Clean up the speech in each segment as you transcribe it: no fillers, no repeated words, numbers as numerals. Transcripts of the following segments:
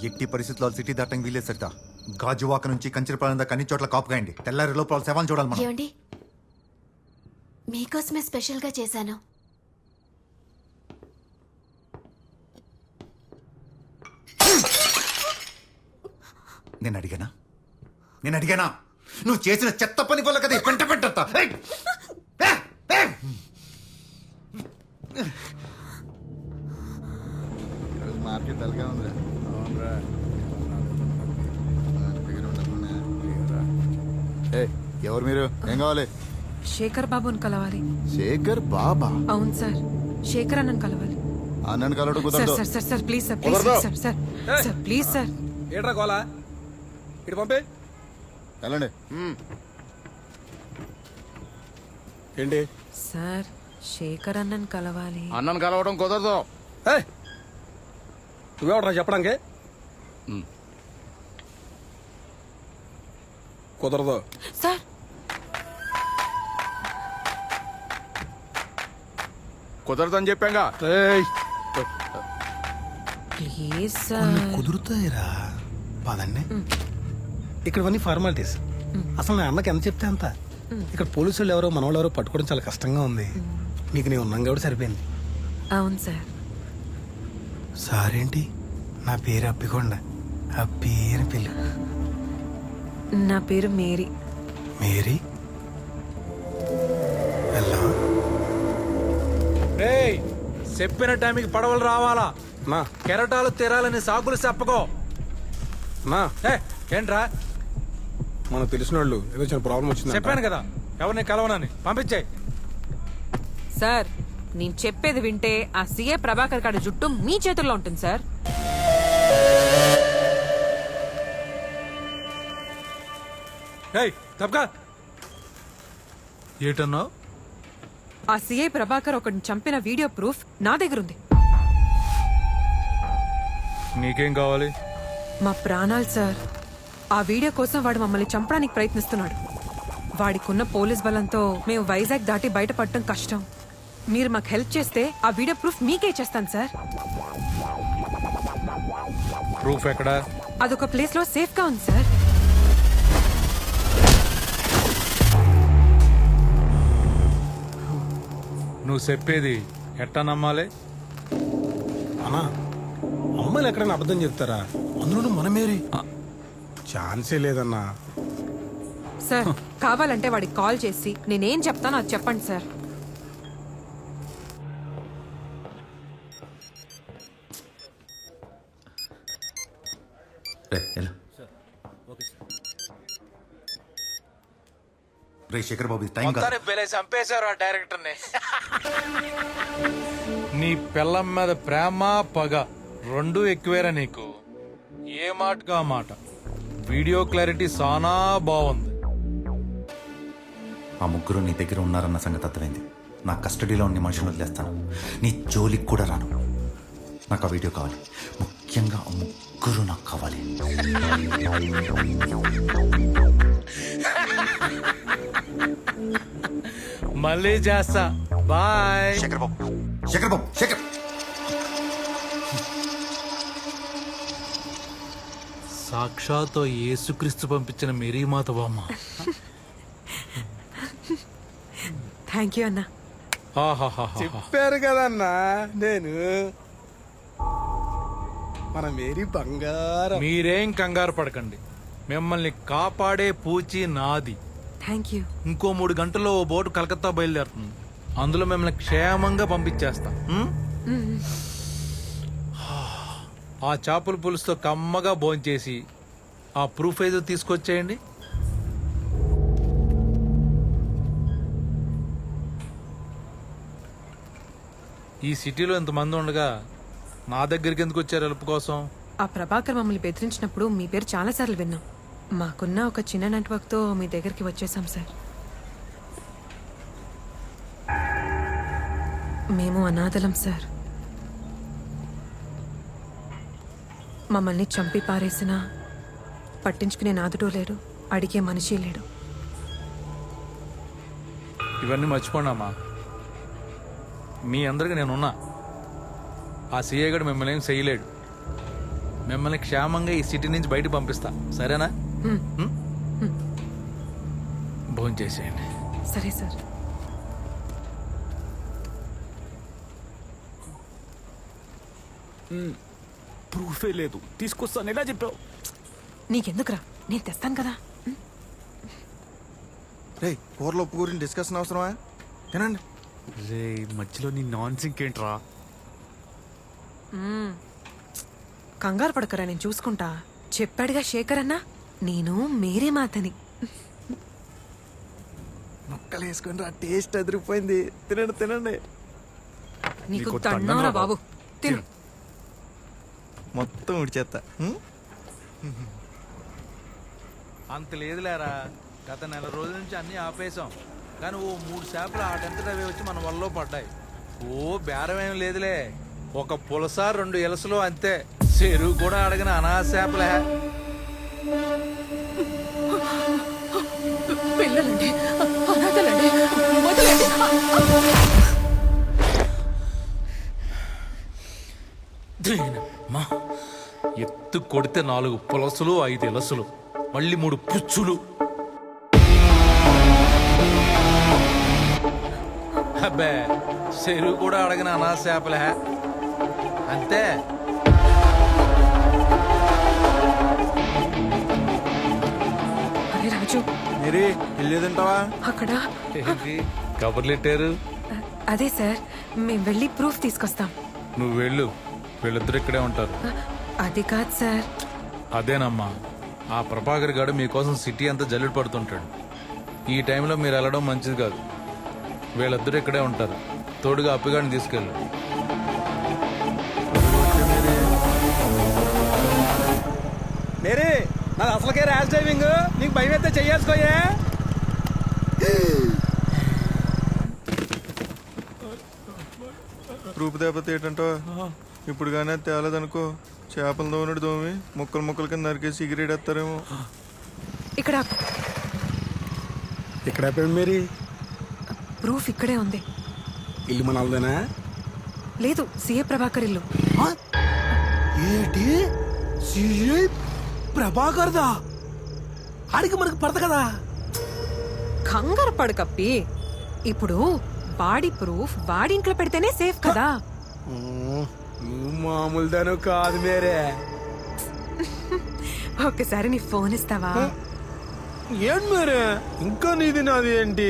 ఎట్టి పరిస్థితుల్లో సిటీ దాటం వీలేదు సరితా. గాజువాక నుంచి కంచిరపాలెం దాకా అన్ని చోట్ల కాపుగాయండి. తెల్లారి లోపల శవాన్ని చూడాలి మనం. ఏమండి, మీకోసమే స్పెషల్గా చేశాను. నేను అడిగానా? నువ్వు చేసిన చెత్త పని వల్ల కదా పెంట పెట్టా. మార్కెట్ అలాగే ఉంది. ఎవరు మీరు? ఏం కావాలి? శేఖర్ బాబుని కలవాలి. శేఖర్ బాబా? అవును సార్, శేఖర్ అన్నను కలవాలి. అన్నను కలవడం సార్ కుదరదు. Sir sir sir please sir, please sir sir sir please sir. ఏట్రా గోలా, ఇటు పంపే. వెళ్ళండి. ఏంటి? సార్ శేఖర్ అన్నను కలవాలి. అన్నను కలవడం కుదరదు. నువ్వెవడరా చెప్పడానికి? కుదరదు సార్. కుదరదని చెప్పాగా. Please sir. కుదురుతాయిరా, పదండి. ఇక్కడవన్నీ ఫార్మాలిటీస్. అసలు నా అన్నకి ఎంత చెప్తే అంత. ఇక్కడ పోలీసులు ఎవరో మనవాళ్ళు ఎవరో పట్టుకోవడం చాలా కష్టంగా ఉంది. నీకు నీ ఉన్నాం కాబట్టి సరిపోయింది. అవును సార్. సారేంటి? నా పేరు అప్పికొండ. అప్పి అని పిల్లి. నా పేరు మేరీ. మేరీ? హలో. చెప్పిన టైంకి పడవలు రావాలా? మా కెరటాలు తీరాలని సాకులు చెప్పకో. మా ఏంట్రా? మనకు తెలిసిన వాళ్ళు ఏదో చిన్న ప్రాబ్లం వచ్చింది. చెప్పాను కదా ఎవరిని కలవనని. పంపించాయి. సార్ నేను చెప్పేది వింటే ఆ సీఏ ప్రభాకర్ గారి జుట్టు మీ చేతుల్లో ఉంటుంది సార్. ఏటన్నావు? ఆ సీఐ ప్రభాకర్ ఒకరిని చంపిన వీడియో ప్రూఫ్ నా దగ్గర ఉంది. నీకేం కావాలి? మా ప్రాణాలు సార్. ఆ వీడియో కోసం వాడు మమ్మల్ని చంపడానికి ప్రయత్నిస్తున్నాడు. వాడికున్న పోలీస్ బలంతో మేము వైజాగ్ దాటి బయటపడటం కష్టం. మీరు మాకు హెల్ప్ చేస్తే ఆ వీడియో ప్రూఫ్ మీకే ఇచ్చేస్తాను సార్. ప్రూఫ్ ఎక్కడా? అదొక ప్లేస్ లో సేఫ్ గా ఉంది సార్. నువ్వు చెప్పేది ఎట్టా నమ్మాలి? అన్నా, అమ్మాయిలు ఎక్కడైనా అబద్ధం చెప్తారా? అందులో మన మేరీ ఛాన్సే లేదన్నా. సార్ కావాలంటే వాడికి కాల్ చేసి నేనేం చెప్తానో అది చెప్పండి సార్. శేఖర్ బాబు టైం చంపేశారు ఆ డైరెక్టర్ ని. నీ పిల్లం మీద ప్రేమ పగ రెండు ఎక్కువేరా నీకు. ఏ మాటగా మాట. వీడియో క్లారిటీ సానా బాగుంది. ఆ ముగ్గురు నీ దగ్గర ఉన్నారన్న సంగతి అర్థమైంది. నా కస్టడీలో ఉన్న మనుషులు వదిలేస్తాను. నీ జోలికి కూడా రాను. నాకు ఆ వీడియో కావాలి. ముఖ్యంగా ఆ ముగ్గురు నాకు కావాలి. మళ్ళీ చేస్తా. బాయ్. శేఖర్ బాబు, శేఖర్ బాబు, శేఖర్. సాక్షాత్ యేసుక్రీస్తు పంపించిన మేరీ మాత బామ్మ. థ్యాంక్ యూ అన్నా. చెప్పారు కదన్నా నేను. మన మేరీ బంగారం. మీరేం కంగారు పడకండి. మిమ్మల్ని కాపాడే పూచి నాది. Thank you. ఇంకో 3 గంటల్లో ఓ బోటు కలకత్తా బయలుదేరుతుంది. అందులో మిమ్మల్ని క్షేమంగా పంపించేస్తా. ఆ చేపల పులుసుతో కమ్మగా భోంచేసి ఆ ప్రూఫ్ ఏదో తీసుకొచ్చేయండి. ఈ సిటీలో ఇంతమంది ఉండగా నా దగ్గరికి ఎందుకు వచ్చారు హెల్ప్ కోసం? ఆ ప్రభాకర్ మమ్మల్ని బెదిరించినప్పుడు మీ పేరు చాలాసార్లు విన్నాం. మాకున్న ఒక చిన్న నెట్వర్క్తో మీ దగ్గరికి వచ్చేసాం సార్. మేము అనాథలం సార్. మమ్మల్ని చంపి పారేసినా పట్టించుకునే నాదుడో లేడు, అడిగే మనిషి లేడు. ఇవన్నీ మర్చిపోండి అమ్మా. మీ అందరికి నేనున్నా. ఆ సీఏ గడు మిమ్మల్ని ఏం చేయలేడు. మిమ్మల్ని క్షేమంగా ఈ సిటీ నుంచి బయట పంపిస్తా, సరేనా? భోజనం చేసేయండి. సరే సార్. ప్రూఫే లేదు, తీసుకొస్తాను ఎలా చెప్పావు? నీకెందుకురా, నేను తెస్తాను కదా. రే కూరలో ఉప్పు గురించి డిస్కషన్ అవసరమా? తినండి. రే మధ్యలో నీ నాన్ సింక్ ఏంట్రా? కంగారు పడకరా, నేను చూసుకుంటా. చెప్పాడుగా శేఖర్ అన్న, నేను మేరీ మాతని. ముక్కలు వేసుకొని రా, టేస్ట్ అదిరిపోయింది. తినండి తినండి. నీకు నీకు దండంరా దండంరా బాబు, తిను. మొత్తం ఉడిచేస్తా. అంత లేదులేరా, గత నెల రోజుల నుంచి అన్నీ ఆపేశాం. కానీ ఓ 3 చేపలు ఆటంతట అవే వచ్చి మన వల్ల పడ్డాయి. ఓ బేరం ఏం లేదులే, ఒక పులస 2 ఎలసలు అంతే. చెరువు కూడా అడగిన అనాథ చేపలే. పిల్లలండి, అనాథలండి, వదిలేండి. దీనమ్మా. ఎత్తు కొడితే 4 పులసలు 5 ఎలసలు, మళ్ళీ 3 పుచ్చులు. అబ్బే, చెరువు కూడా అడగిన అనాథ చేపలే అంతే. అరే రాజు, మీరే ఇల్లు తింటావా? అక్కడ ఏంటి కబుర్లు పెట్టారు? అదే సార్, మేము వెళ్ళి ప్రూఫ్ తీసుకొస్తాం. నువ్వు వెళ్ళు, వీళ్ళిద్దరు ఇక్కడే ఉంటారు. అది కాదు సార్. అదేనమ్మా, ఆ ప్రభాకర్ గారు మీకోసం సిటీ అంతా జల్లుడు పడుతుంటాడు. ఈ టైంలో మీరు వెళ్ళడం మంచిది కాదు. వీళ్ళిద్దరు ఇక్కడే ఉంటారు. తోడుగా అప్పిగాడిని తీసుకెళ్ళు. మేరీ, నాది అసలుకే ర్యాష్ డ్రైవింగ్, నీకు భయం అయితే చెయ్యేసుకోయే. రూపు దేపతి ఏంటంటో ఇప్పుడు కానీ అది తేలేదనుకో, చేపలు దోమనుడు దోమి ముక్కలు ముక్కలు కింద నరికేసి ఎగిరేడేస్తారేమో. ఇక్కడ ఇక్కడ అయిపోయింది మేరీ. ప్రూఫ్ ఇక్కడే ఉంది. ఇల్లు మనల్దేనా? లేదు, సీఏ ప్రభాకర్ ఇల్లు. ఏంటి సిఐ ప్రభాకర్దా? ఆడికి మనకు పడత కదా. కంగారు పడకప్పి. ఇప్పుడు వాడి ప్రూఫ్ వాడి ఇంట్లో పెడితేనే సేఫ్ కదా. నువ్వు మామూలు దాను కాదు మేరే. ఒక్కసారి నీ ఫోన్ ఇస్తావా? ఏంటి మేరే, ఇంకా నీది నాది ఏంటి?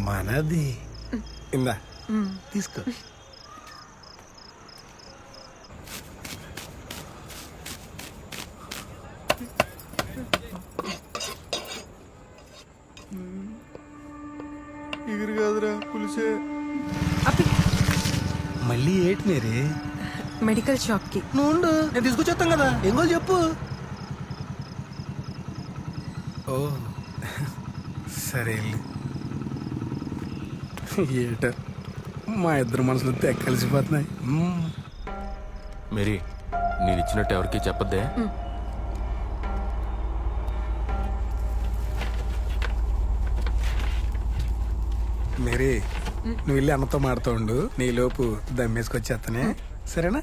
మనది. ఇందా తీసుకో. ఎగిరి కాదురా, పులిసే. అప్పి, మళ్ళీ ఏంటి మేరే? మెడికల్ షాప్ కి. నువ్వు ఉండు, నేను తీసుకొచ్చేస్తాం కదా. ఎంగో చెప్పు. ఓ సరే వెళ్ళు. ఏట మా ఇద్దరు మనసులు తెగ కలిసిపోతున్నాయి. మేరీ, నేను ఇచ్చినట్టు ఎవరికి చెప్పద్దే. మేరీ, నువ్వు వెళ్ళి అన్నతో మాడుతూ ఉండు, నీలోపు దమ్మేసుకొచ్చేస్తానే, సరేనా?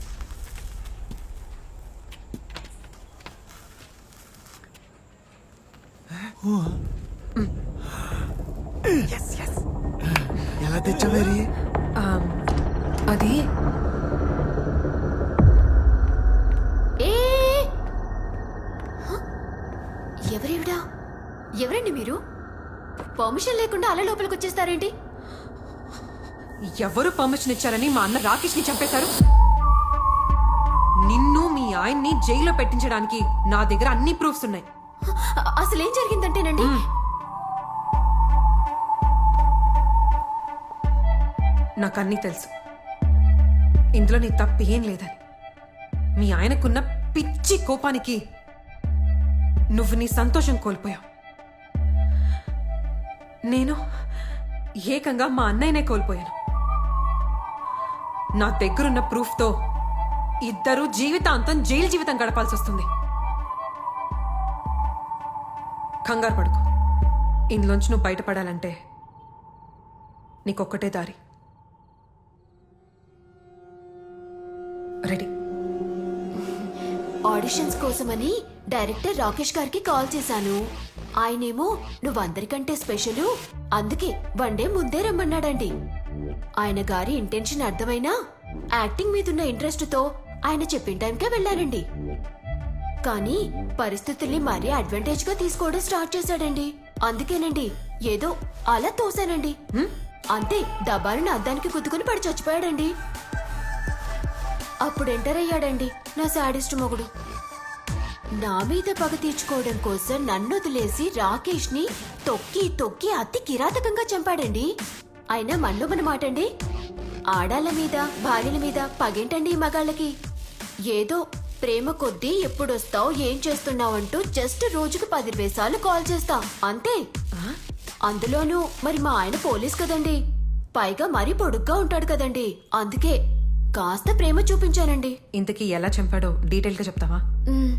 ఎలా తెచ్చా మేరీ? అది ఎవరివిడా? ఎవరండి మీరు? పర్మిషన్ లేకుండా అలా లోపలికి వచ్చేస్తారేంటి? ఎవరు పర్మిషన్ ఇచ్చారని మా అన్న రాకేష్ ని చంపేశారు? నిన్ను మీ ఆయన్ని జైల్లో పెట్టించడానికి నా దగ్గర అన్ని ప్రూఫ్స్ ఉన్నాయి. అసలు ఏం జరిగిందంటేనండి, నాకు అన్నీ తెలుసు. ఇందులో నీ తప్పు ఏం లేదని. మీ ఆయనకున్న పిచ్చి కోపానికి నువ్వు నీ సంతోషం కోల్పోయావు. నేను ఏకంగా మా అన్నయ్యనే కోల్పోయాను. నా దగ్గరున్న ప్రూఫ్తో ఇద్దరు జీవితాంతం జైలు జీవితం గడపాల్సి వస్తుంది. కంగారు పడుకో. ఇందులోంచి నువ్వు బయటపడాలంటే నీకొక్కటే దారి. రెడీ? ఆడిషన్స్ కోసమని డైరెక్టర్ రాకేష్ గారికి కాల్ చేశాను. ఆయనేమో నువ్వు అందరికంటే స్పెషల్, అందుకే వన్ డే ముందే రమ్మన్నాడండి. ఆయన గారి ఇంటెన్షన్ అర్థమైనా యాక్టింగ్ మీదున్న ఇంట్రెస్ట్ తో ఆయన చెప్పిన టైంకే వెళ్ళానండి. కానీ పరిస్థితుల్ని మరీ అడ్వాంటేజ్ గా తీసుకోవడం స్టార్ట్ చేశాడండి. అందుకేనండి ఏదో అలా తోసానండి. అంతే, దబాలను అద్దానికి గుద్దుకుని పడి చచ్చిపోయాడండి. అప్పుడు ఎంటర్ అయ్యాడండి నా శాడిస్ట్ మొగుడు. నా మీద పగ తీర్చుకోవడం కోసం నన్ను వదిలేసి రాకేష్ ని తొక్కి తొక్కి అతి కిరాతకంగా చంపాడండి. అయినా మనలో మన మాటండి, ఆడాళ్ళ మీద భార్యల మీద పగేంటండి ఈ మగాళ్ళకి? ఏదో ప్రేమ కొద్దీ ఎప్పుడొస్తావు, ఏం చేస్తున్నావు అంటూ జస్ట్ రోజుకు 10-20 సార్లు కాల్ చేస్తా అంతే. అందులోనూ మరి మా ఆయన పోలీస్ కదండి, పైగా మరీ పొడుగ్గా ఉంటాడు కదండి. అందుకే కాస్త ప్రేమ చూపించానండి. ఇంతకీ ఎలా చంపాడో డీటెయిల్ గా చెప్తావా? మ్,